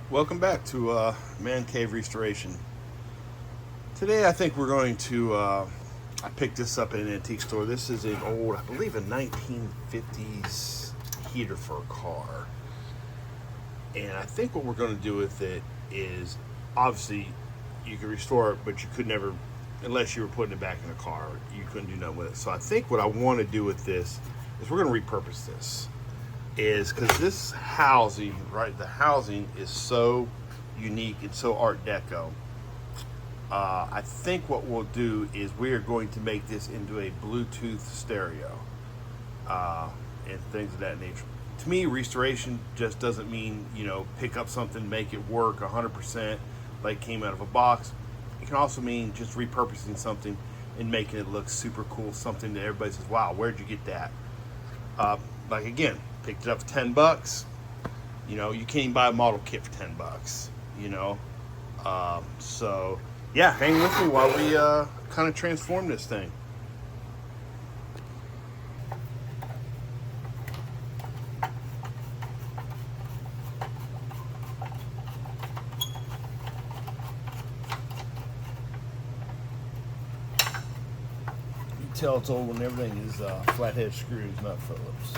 Welcome back to Man Cave Restoration. Today I think we're going to, I picked this up at an antique store. This is an old, I believe a 1950s heater for a car. And I think what we're going to do with it is, obviously, you could restore it, but you could never, unless you were putting it back in a car, you couldn't do nothing with it. So I think what I want to do with this is we're going to repurpose this. Is because this housing, right? The housing is so unique. It's so Art Deco. I think what we'll do is we are going to make this into a Bluetooth stereo and things of that nature. To me, restoration just doesn't mean, pick up something, make it work 100% like it came out of a box. It can also mean just repurposing something and making it look super cool, something that everybody says, wow, where'd you get that? Like again, picked it up for $10. You can't even buy a model kit for $10. So yeah, hang with me while we kind of transform this thing. You tell it's old when everything is flathead screws, not Phillips.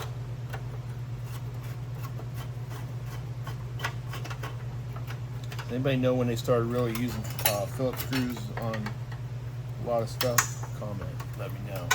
Anybody know when they started really using Phillips screws on a lot of stuff? Comment, let me know.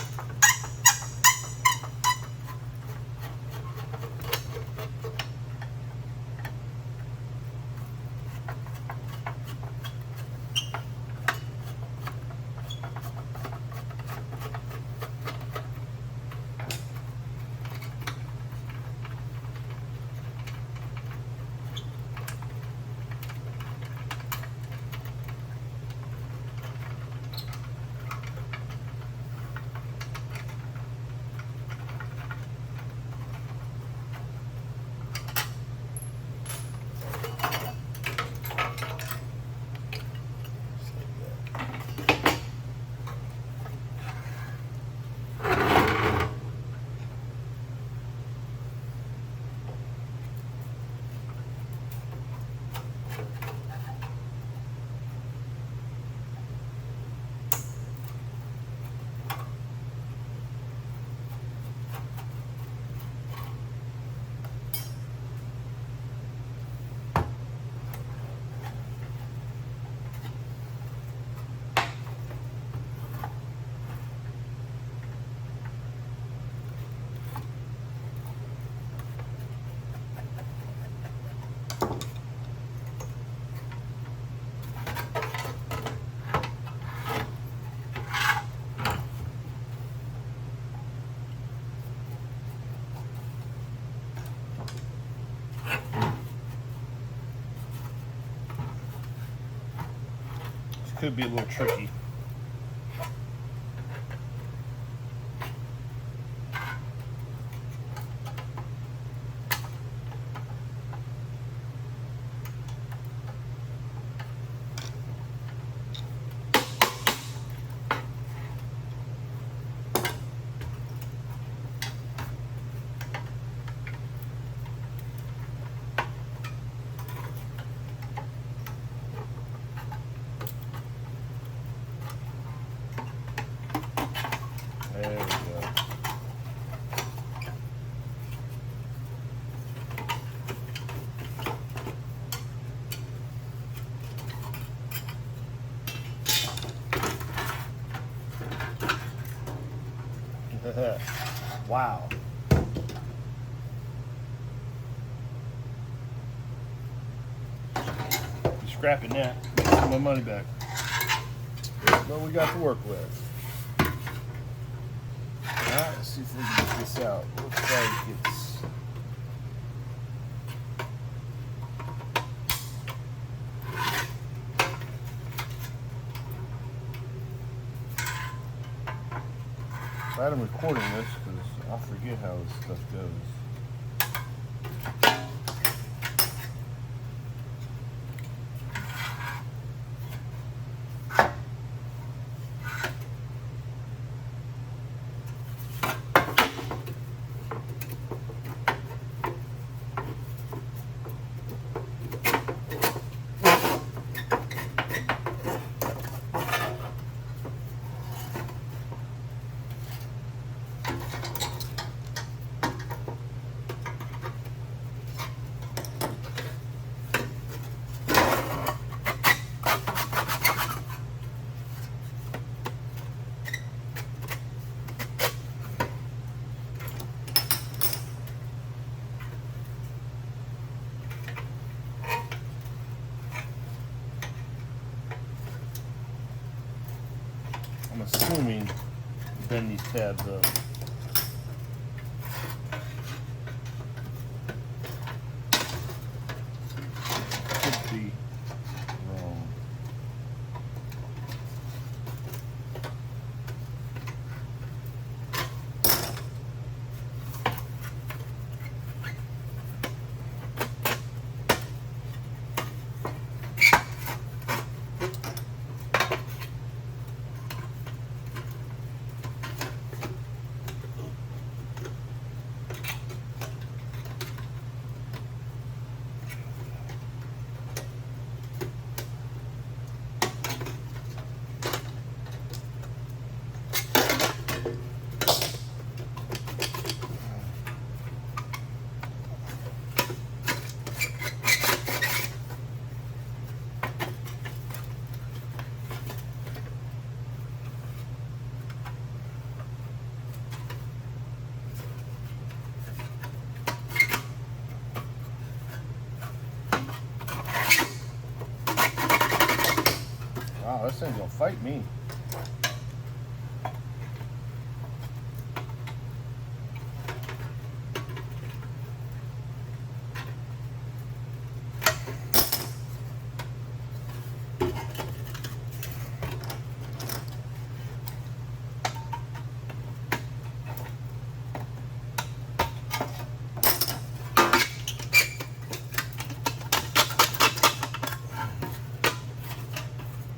Could be a little tricky. There we go. Wow. Be scrapping that. Get my money back. What we got to work with. Alright, let's see if we can get this out. Looks like it's glad I'm recording this because I'll forget how this stuff goes. assuming bend these tabs up. Could be wrong. Wow, this thing's gonna fight me.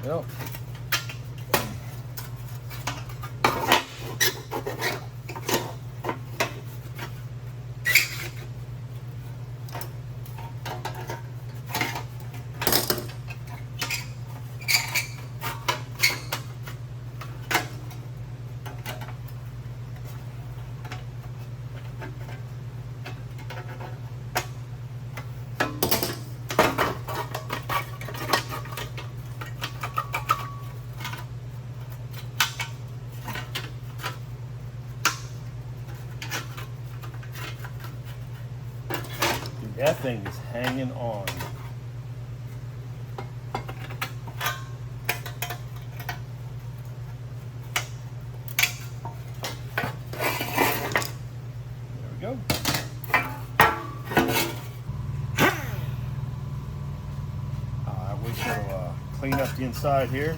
Yep. That thing is hanging on. There we go. We shall clean up the inside here.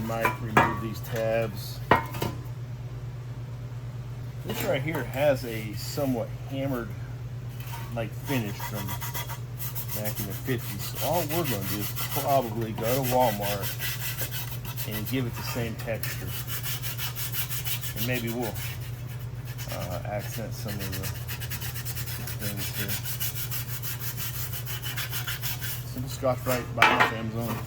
Might remove these tabs. This right here has a somewhat hammered like finish from back in the 50s. So all we're going to do is probably go to Walmart and give it the same texture. And maybe we'll accent some of the things here. Simple Scotch-Brite by Amazon.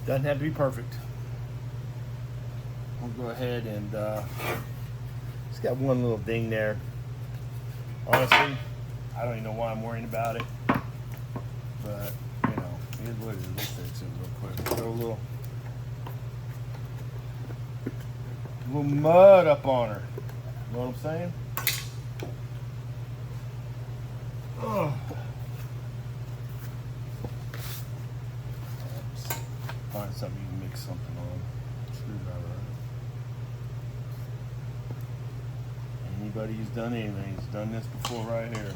Doesn't have to be perfect. We'll go ahead and it's got one little ding there. Honestly, I don't even know why I'm worrying about it, but you know, it is what it is. We'll fix it real quick. Throw a little mud up on her. You know what I'm saying? Oh. Find something you can mix something on. Screwdriver. Anybody who's done anything has done this before right here.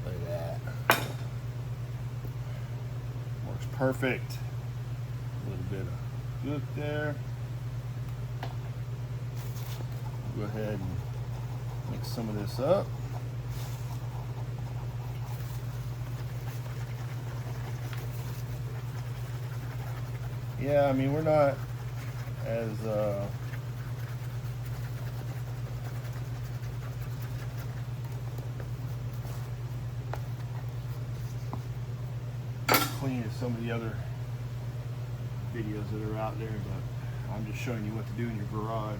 Look at that. Works perfect. A little bit of good there. Go ahead and mix some of this up. Yeah, I mean, we're not as clean as some of the other videos that are out there, but I'm just showing you what to do in your garage.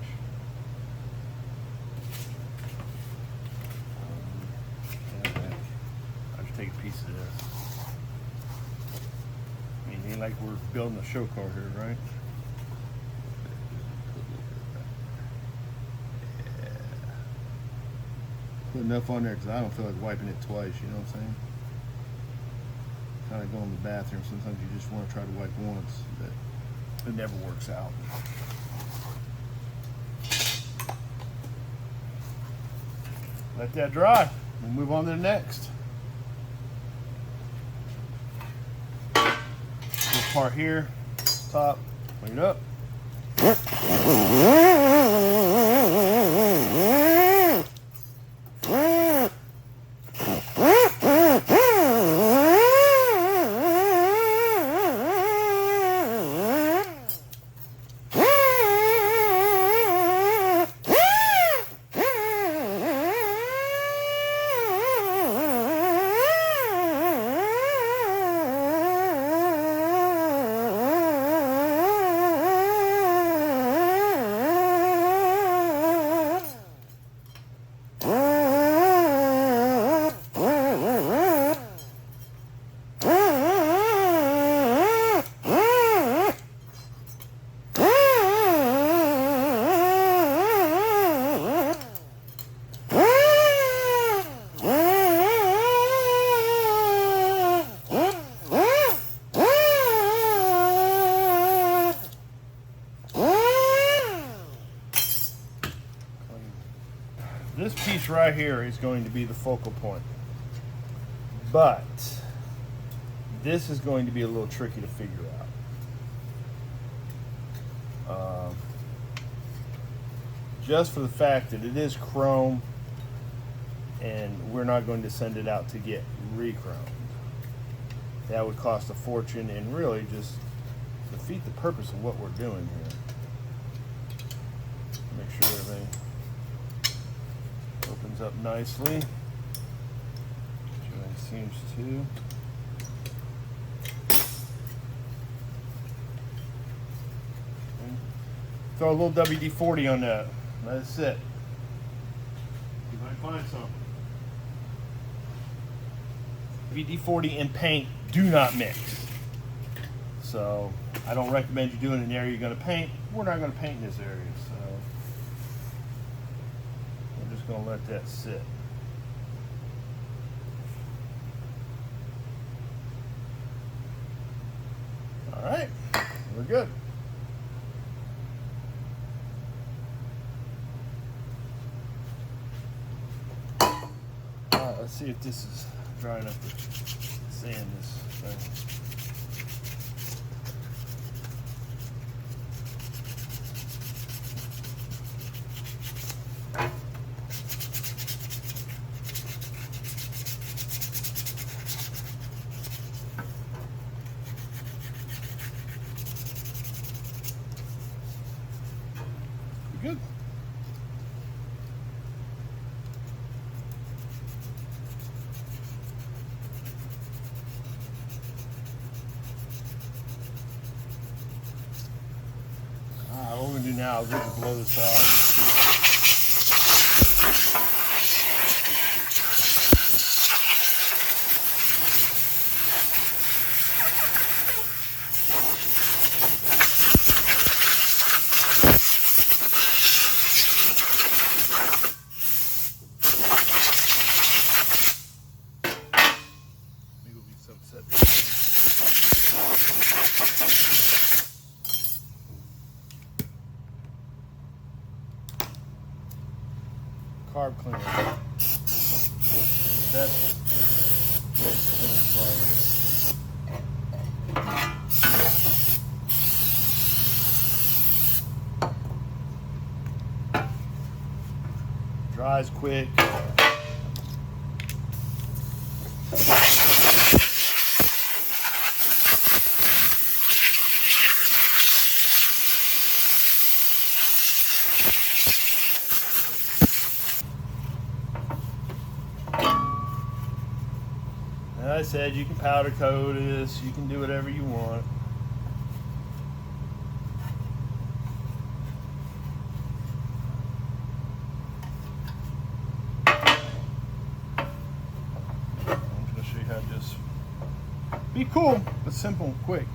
I'll just take a piece of this. I mean, it ain't like we're building a show car here, right? Yeah. Put enough on there because I don't feel like wiping it twice, you know what I'm saying? Kind of go in the bathroom, sometimes you just want to try to wipe once, but it never works out. Let that dry. We'll move on to the next. This part here, top, clean it up. This piece right here is going to be the focal point, but this is going to be a little tricky to figure out. Just for the fact that it is chrome and we're not going to send it out to get re-chromed. That would cost a fortune and really just defeat the purpose of what we're doing here. Make sure everything opens up nicely. Everything seems to. And throw a little WD-40 on that. Let it sit. See if I can find some. WD-40 and paint do not mix. So I don't recommend you doing it in the area you're going to paint. We're not going to paint in this area, so we're just going to let that sit. All right, we're good. All right, let's see if this is dry enough to sand this thing. Good. What we're going to do now is we're going to blow this off. carb cleaner. The best dries quick. As I said, you can powder coat this, you can do whatever you want. I'm going to show you how to just be cool, but simple and quick.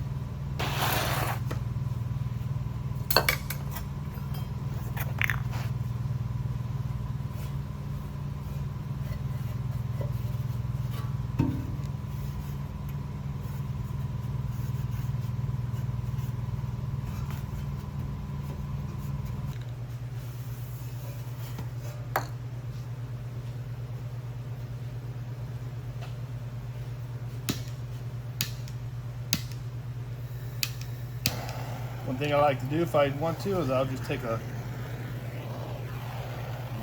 One thing I like to do if I want to is I'll just take one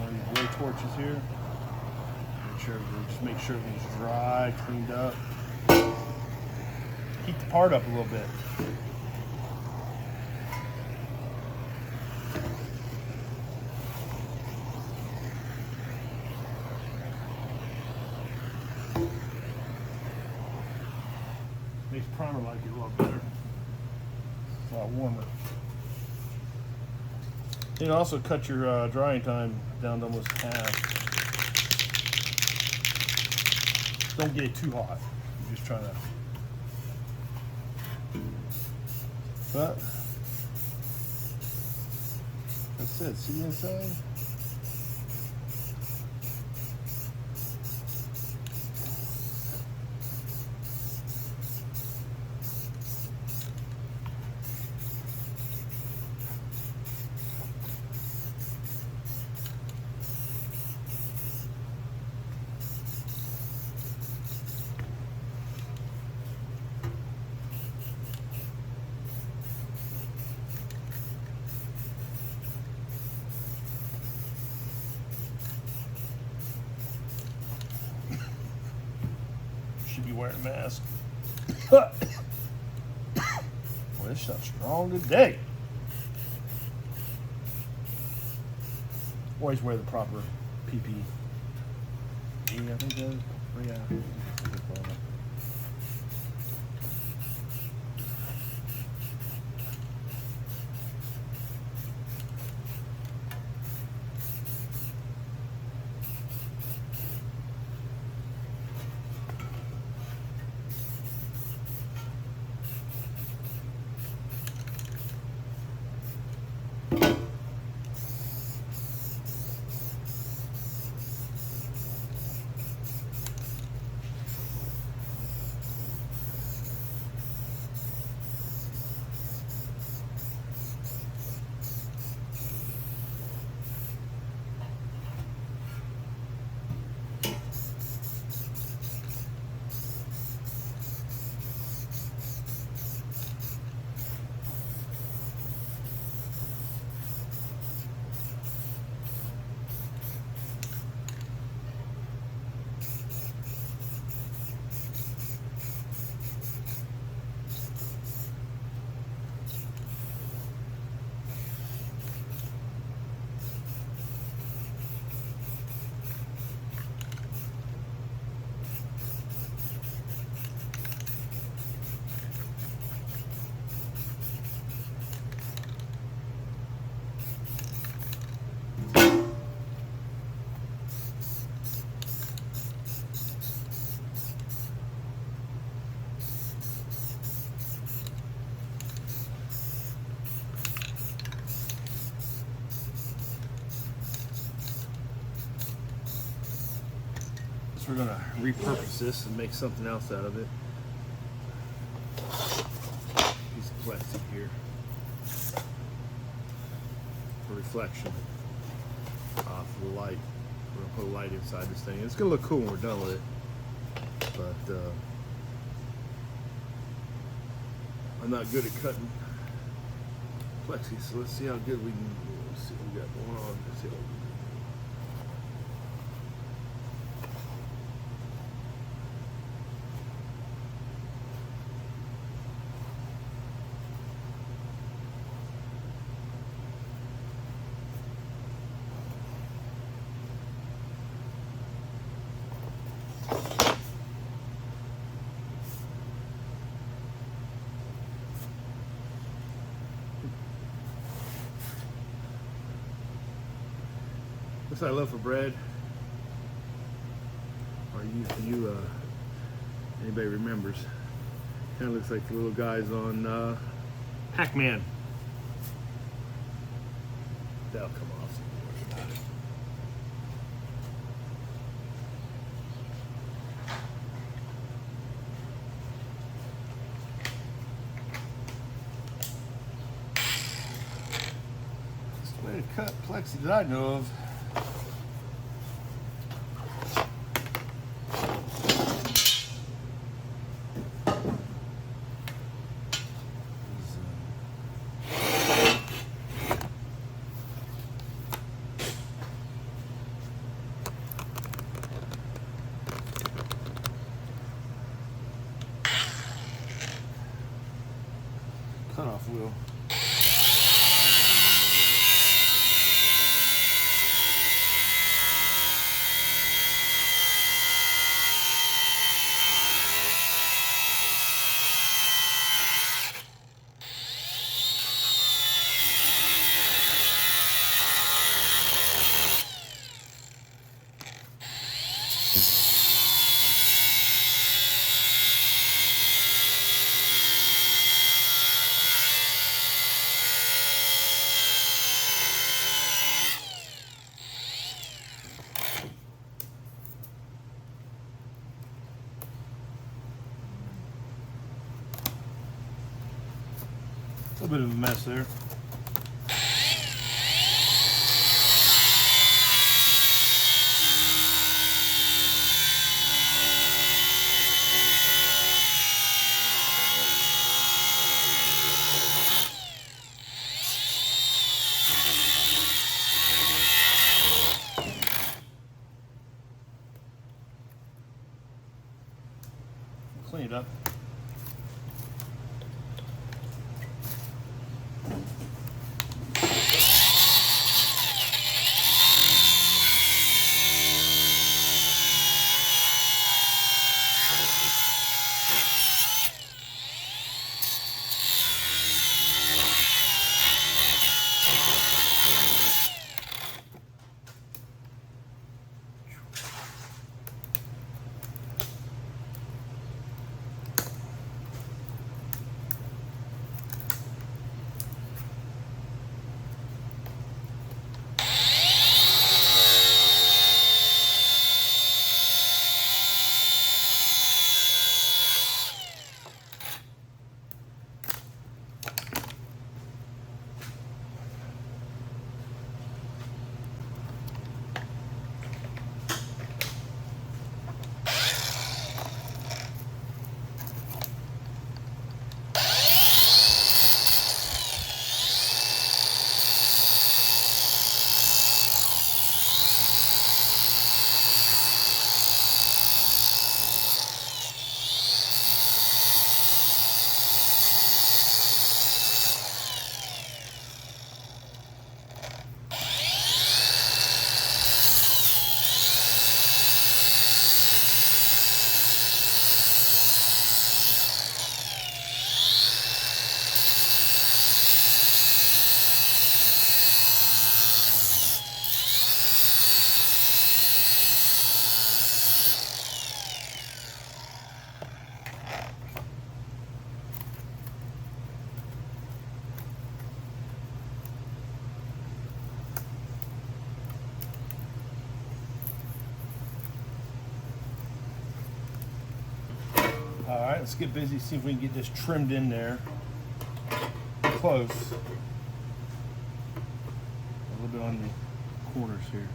of these gray torches here. Make sure everything's dry, cleaned up. Heat the part up a little bit. Makes primer like it a lot better. A lot warmer. You can also cut your drying time down to almost half. Don't get it too hot. You're just trying to. But that's it. See the inside? Should be wearing a mask. Boy, this stuff's strong today. Always wear the proper PPE. I think that is, yeah. We're gonna repurpose this and make something else out of it. Piece of plastic here for reflection off the light. We're gonna put a light inside this thing. It's gonna look cool when we're done with it. But I'm not good at cutting plexi, so let's see how good we can. Let's see what we got going on. Let's see how what's I love for bread? Or anybody remembers? Kind of looks like the little guys on Pac-Man. That'll come off. That's the way to cut plexi that I know of. Cutoff wheel. A little bit of a mess there. Clean it up. All right, let's get busy, see if we can get this trimmed in there. Close. A little bit on the corners here.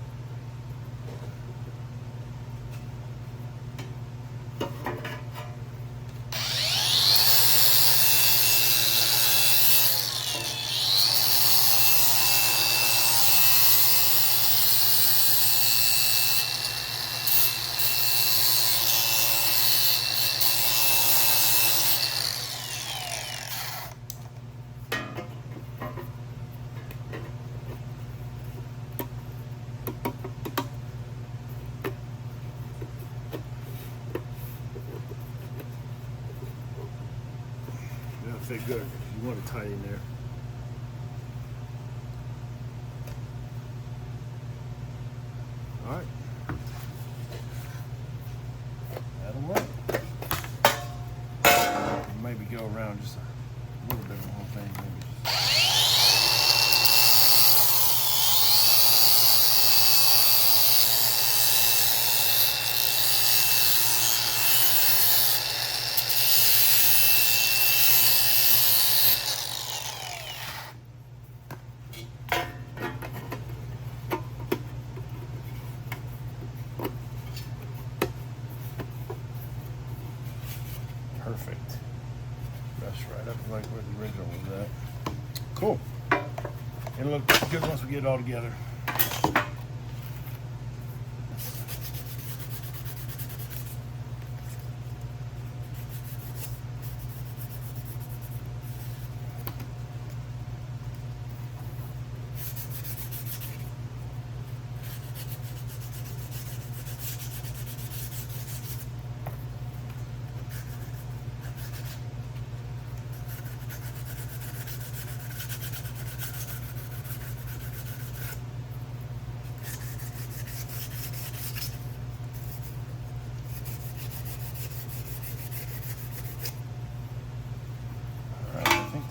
really good. You want it tight in there. All right. That'll work. Maybe go around just a little bit of the whole thing. Maybe perfect. That's right up like where the original was at. Cool. It'll look good once we get it all together.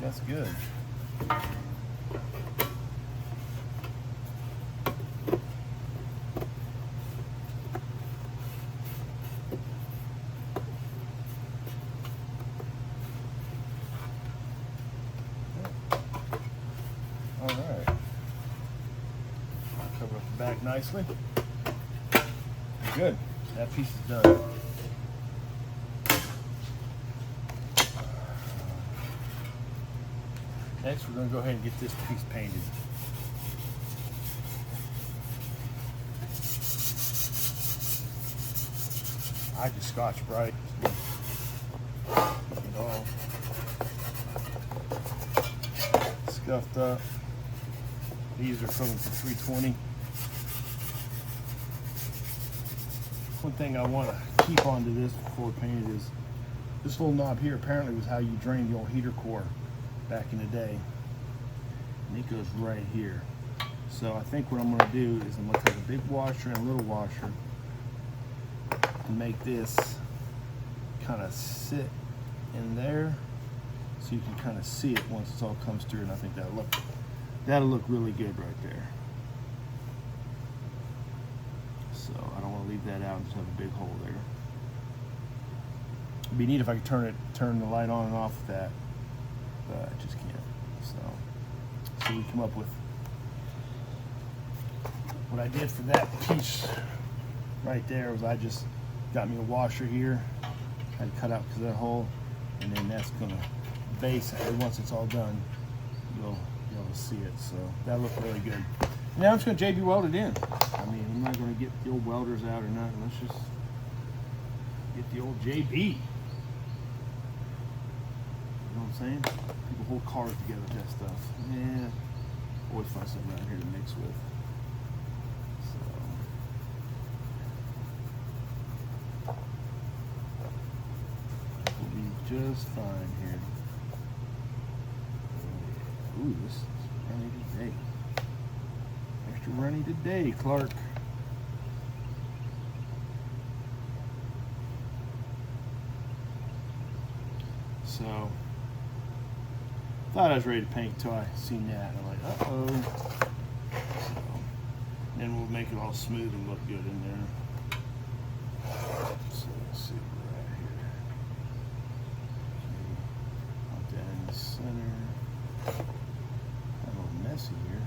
That's good. All right. I'll cover up the back nicely. Good. That piece is done. Next, we're going to go ahead and get this piece painted. I just Scotch-Brite it all scuffed up. These are from the 320. One thing I want to keep onto this before painted is this little knob here apparently was how you drain the old heater core back in the day, and it goes right here. So I think what I'm going to do is I'm going to take a big washer and a little washer and make this kind of sit in there so you can kind of see it once it all comes through, and I think that'll look really good right there. So I don't want to leave that out and just have a big hole there. It'd be neat if I could turn the light on and off with that, but I just can't. So we come up with what I did for that piece right there was I just got me a washer here. I had to cut out because of that hole, and then that's gonna base it. Once it's all done, you'll be able to see it. So that looked really good. Now I'm just gonna JB weld it in. I mean, I'm not gonna get the old welders out or nothing. Let's just get the old JB. You know what I'm saying? People hold cars together with that stuff. Yeah, always find something around here to mix with. So, we'll be just fine here. Ooh, this is runny today. Extra runny today, Clark. So, thought I was ready to paint until I seen that. And I'm like, uh-oh. So, then we'll make it all smooth and look good in there. So let's see right here. Put that in the center. A little messy here.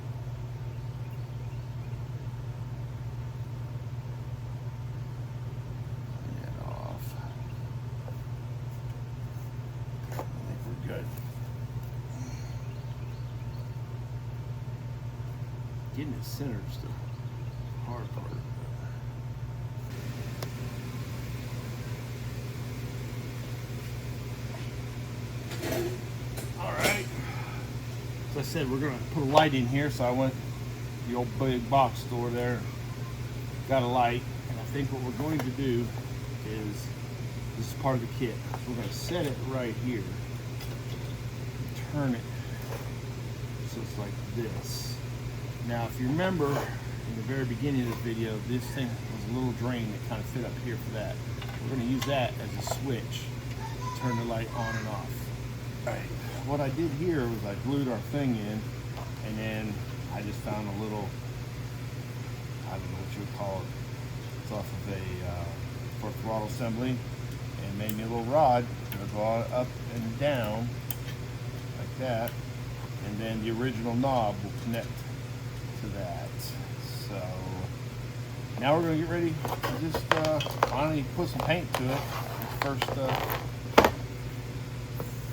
Clean that off. I think we're good. Getting it centered is the hard part. All right. As I said, we're going to put a light in here, so I went to the old big box store there, got a light, and I think what we're going to do is, this is part of the kit, so we're going to set it right here. turn it so it's like this. Now, if you remember in the very beginning of this video, this thing was a little drain that kind of fit up here for that. We're going to use that as a switch to turn the light on and off. All right. What I did here was I glued our thing in, and then I just found a little, I don't know what you would call it. It's off of a for throttle assembly, and made me a little rod. It'll go up and down like that, and then the original knob will connect to that. So now we're going to get ready to just finally put some paint to it.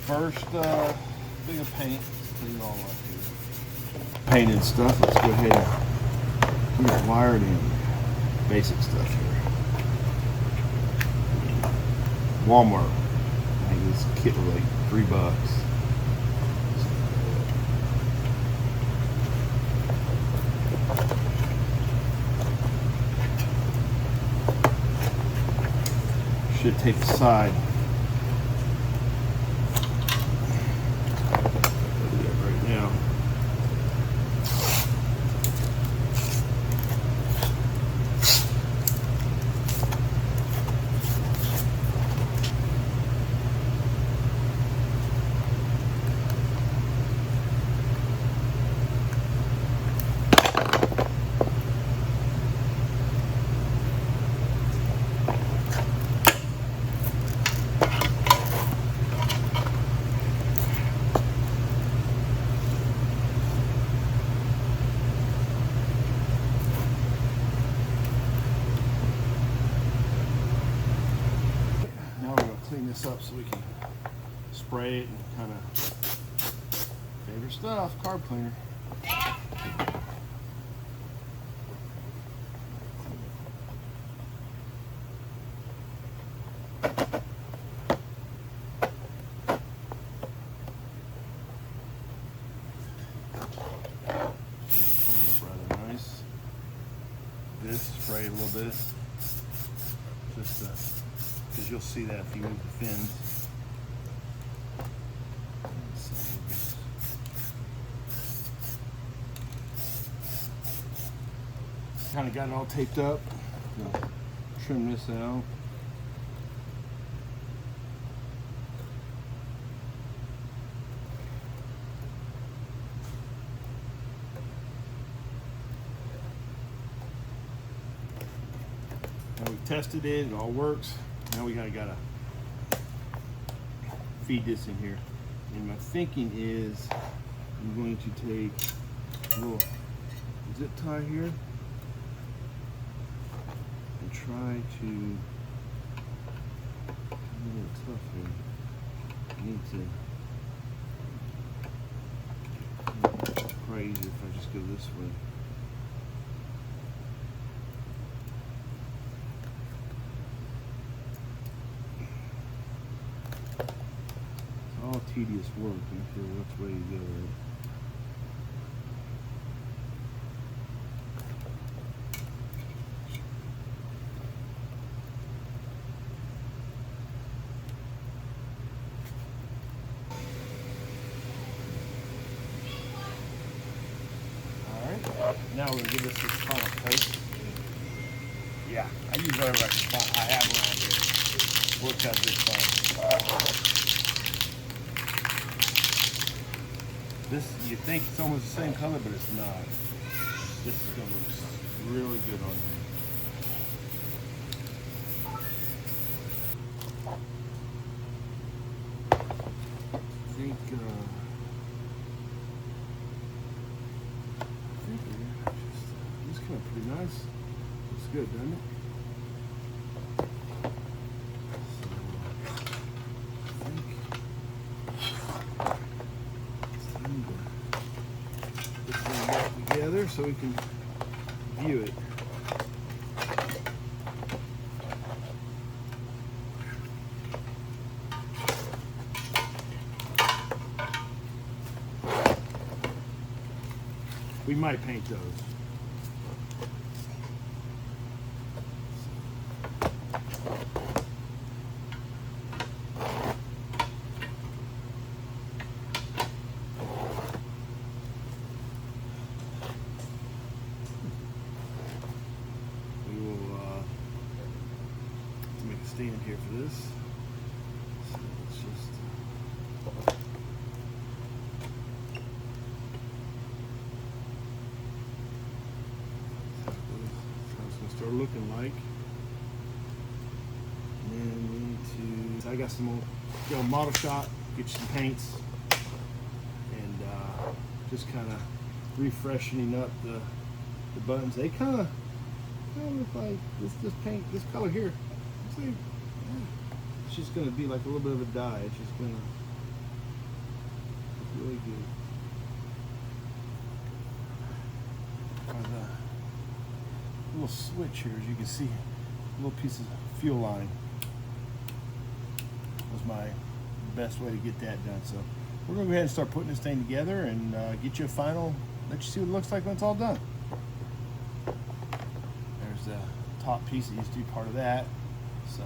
First thing of paint. Let's clean it all up here. Paint and stuff. Let's go ahead and get it wired in. Basic stuff here. Walmart. I think this kit was like $3. Should take the side. Right now. Clean this up so we can spray it and kind of favorite stuff, carb cleaner. Rather nice. This spray a little bit, just because you'll see that if you move the fins. Kind of got it all taped up. Trim this out. Now we tested it, it all works. Now we gotta feed this in here. And my thinking is I'm going to take a little zip tie here and try to, a little tough here. I need to, probably easier if I just go this way. All tedious work. I'm not sure which way you go. Alright, now we're going to give this final coat. Yeah, I use whatever I can find. I have around here. Works out just fine. This, you think it's almost the same color, but it's not. This is going to look really good on here. I think it's kind of pretty nice. Looks good, doesn't it? Together so we can view it. We might paint those. stand here for this. So let's just that's how it's gonna start looking like. And then we need to. I got some more. Go model shop, get you some paints, and just kind of refreshening up the buttons. They kind of look like this paint, this color here. It's like, it's just gonna be like a little bit of a dye. It's just gonna look really good. The little switch here, as you can see, a little piece of fuel line was my best way to get that done. So we're gonna go ahead and start putting this thing together and get you a final, let you see what it looks like when it's all done. There's the top piece that used to be part of that. So